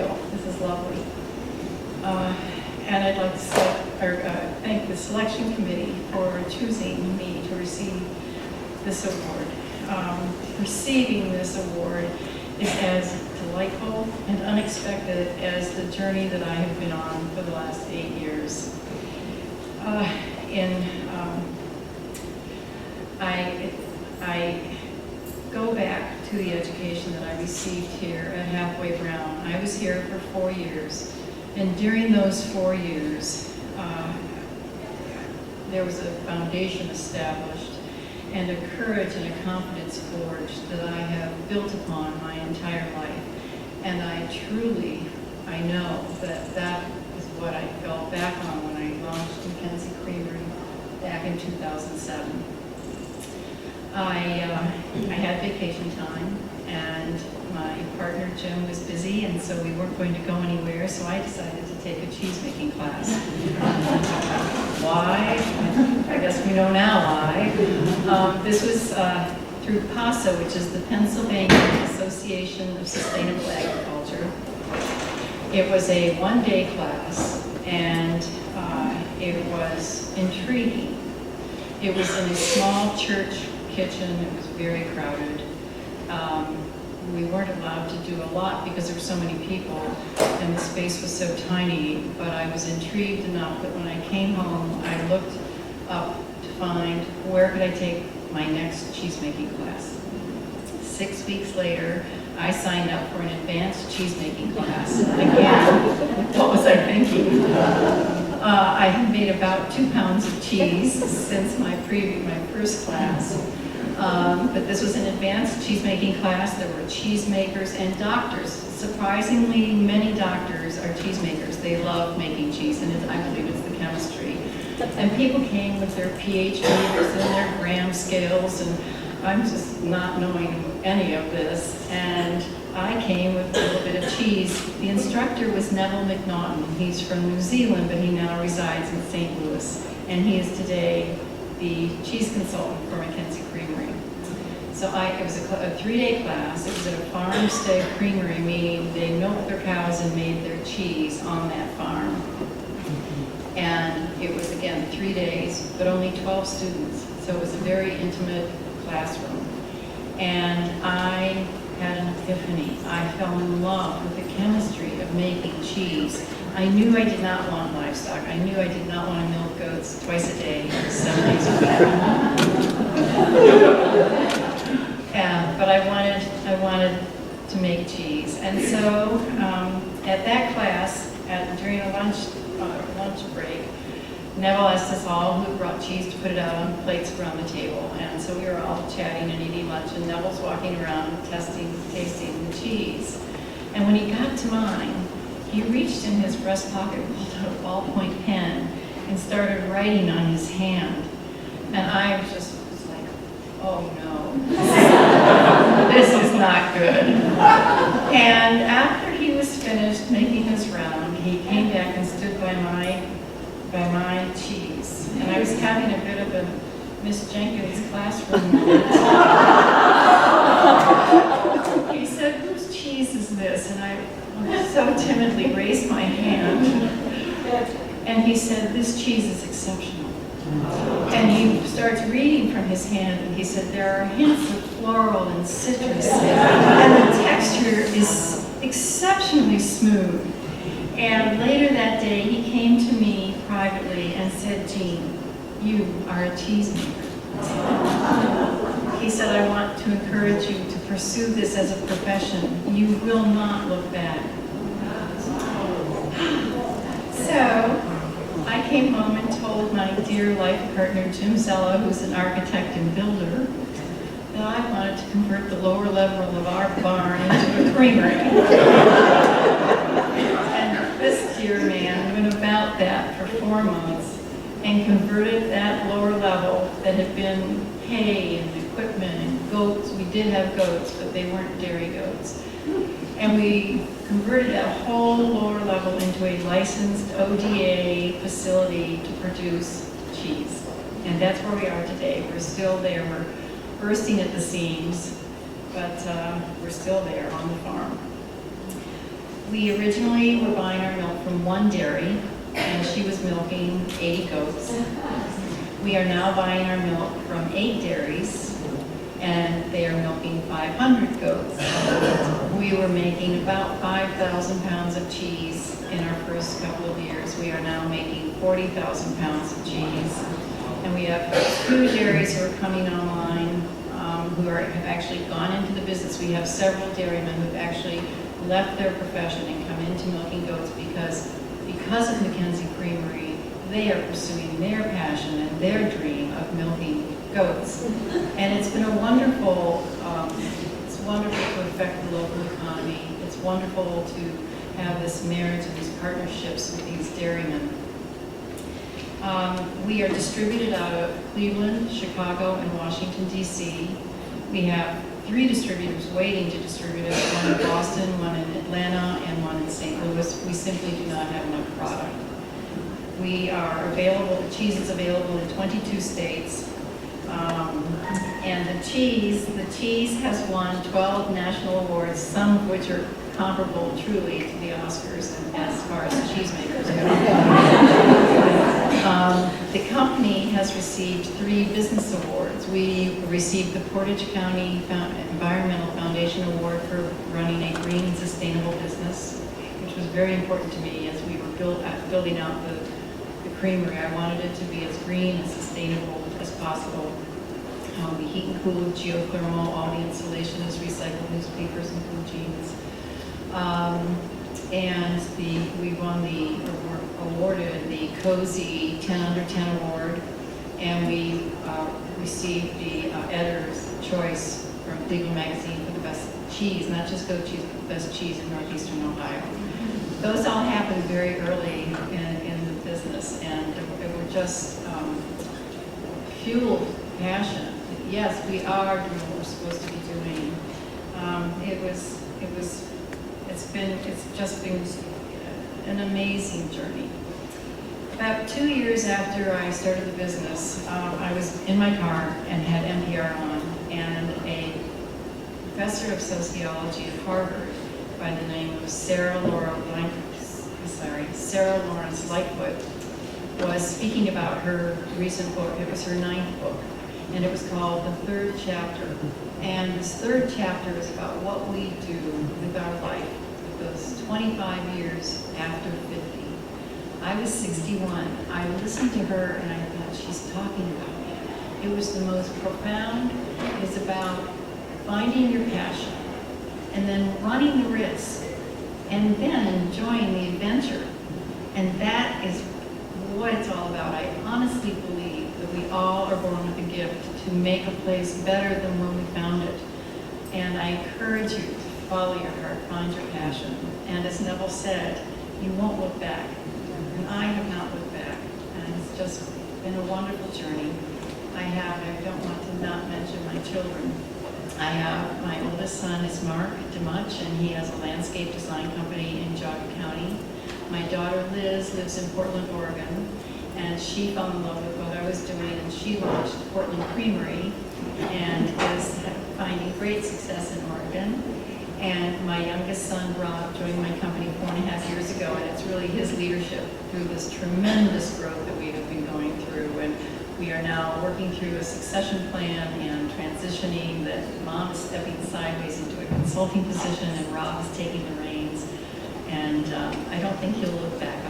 go. This is lovely. And I'd like to thank the selection committee for choosing me to receive this award. Receiving this award is as delightful and unexpected as the journey that I have been on for the last 8 years. I go back to the education that I received here at Halfway Brown. I was here for 4 years, and during those 4 years, there was a foundation established and a courage and a confidence forged that I have built upon my entire life. And I know that that is what I fell back on when I launched Mackenzie Creamery back in 2007. I had vacation time, and my partner Jim was busy, and so we weren't going to go anywhere, so I decided to take a cheese-making class. Why? I guess we know now why. This was through PASA, which is the Pennsylvania Association of Sustainable Agriculture. It was a one-day class, and it was intriguing. It was in a small church kitchen. It was very crowded. We weren't allowed to do a lot because there were so many people and the space was so tiny, but I was intrigued enough that when I came home, I looked up to find where could I take my next cheese-making class. 6 weeks later, I signed up for an advanced cheese-making class. Again, what was I thinking? I had made about 2 pounds of cheese since my first class. But this was an advanced cheese-making class. There were cheesemakers and doctors. Surprisingly, many doctors are cheesemakers. They love making cheese, and I believe it's the chemistry. And people came with their pH meters and their gram scales, and I'm just not knowing any of this. And I came with a little bit of cheese. The instructor was Neville McNaughton. He's from New Zealand, but he now resides in St. Louis. And he is today the cheese consultant for Mackenzie Creamery. So it was a 3-day class. It was at a farmstead creamery, meaning they milked their cows and made their cheese on that farm. And it was, again, 3 days, but only 12 students. So it was a very intimate classroom. And I had an epiphany. I fell in love with the chemistry of making cheese. I knew I did not want livestock. I knew I did not want to milk goats twice a day, 7 days a week. But I wanted to make cheese. And so at that class, during a lunch break, Neville asked us all who brought cheese to put it out on plates around the table. And so we were all chatting and eating lunch, and Neville's walking around tasting the cheese. And when he got to mine, he reached in his breast pocket, pulled out a ballpoint pen, and started writing on his hand. And I was like, oh no, this is not good. And after he was finished making his round, he came back and stood by my cheese. And I was having a bit of a Miss Jenkins classroom moment. He said, whose cheese is this? And I so timidly raised my hand. And he said, this cheese is exceptional. And he starts reading from his hand, and he said, there are hints of floral and citrus, and the texture is exceptionally smooth. And later that day, he came to me privately and said, Jean, you are a cheesemaker. He said, I want to encourage you to pursue this as a profession. You will not look back. So I came home and told my dear life partner, Jim Zella, who's an architect and builder, that I wanted to convert the lower level of our barn into a creamery. And this dear man went about that for 4 months and converted that lower level that had been hay and equipment and goats. We did have goats, but they weren't dairy goats. And we converted that whole lower level into a licensed ODA facility to produce cheese. And that's where we are today. We're still there. We're bursting at the seams, but we're still there on the farm. We originally were buying our milk from one dairy, and she was milking 80 goats. We are now buying our milk from 8 dairies, and they are milking 500 goats. We were making about 5,000 pounds of cheese in our first couple of years. We are now making 40,000 pounds of cheese. And we have 2 dairies who are coming online, who have actually gone into the business. We have several dairymen who've actually left their profession and come into milking goats because of Mackenzie Creamery, they are pursuing their passion and their dream of milking goats. And it's been a wonderful, it's wonderful to affect the local economy. It's wonderful to have this marriage and these partnerships with these dairymen. We are distributed out of Cleveland, Chicago, and Washington, D.C. We have 3 distributors waiting to distribute us, one in Boston, one in Atlanta, and one in St. Louis. We simply do not have enough product. We are available, the cheese is available in 22 states. And the cheese has won 12 national awards, some of which are comparable truly to the Oscars as far as cheesemakers go. The company has received 3 business awards. We received the Portage County Environmental Foundation Award for running a green and sustainable business, which was very important to me as we were building out the creamery. I wanted it to be as green and sustainable as possible. We heat and cool with geothermal. All the insulation is recycled newspapers and blue jeans. We won awarded the Cozy 10 Under 10 Award, and we received the Editor's Choice from Cleveland Magazine for the best cheese, not just goat cheese, but the best cheese in Northeastern Ohio. Those all happened very early in the business, and it were just fueled passion. Yes, we are doing what we're supposed to be doing. It's just been an amazing journey. About 2 years after I started the business, I was in my car and had NPR on, and a professor of sociology at Harvard by the name of Sarah Lawrence Lightfoot was speaking about her recent book. It was her 9th book, and it was called The Third Chapter. And this 3rd chapter is about what we do with our life those 25 years after 50. I was 61. I listened to her and I thought, she's talking about me. It was the most profound. It's about finding your passion and then running the risk and then enjoying the adventure. And that is what it's all about. I honestly believe that we all are born with a gift to make a place better than when we found it. And I encourage you to follow your heart, find your passion. And as Neville said, you won't look back. And I have not looked back. And it's just been a wonderful journey. I don't want to not mention my children. My oldest son is Mark DeMuch, and he has a landscape design company in Jogga County. My daughter Liz lives in Portland, Oregon, and she fell in love with what I was doing, and she launched Portland Creamery and is finding great success in Oregon. And my youngest son, Rob, joined my company 4.5 years ago, and it's really his leadership through this tremendous growth that we have been going through. And we are now working through a succession plan and transitioning that Mom is stepping sideways into a consulting position, and Rob is taking the reins. And I don't think he'll look back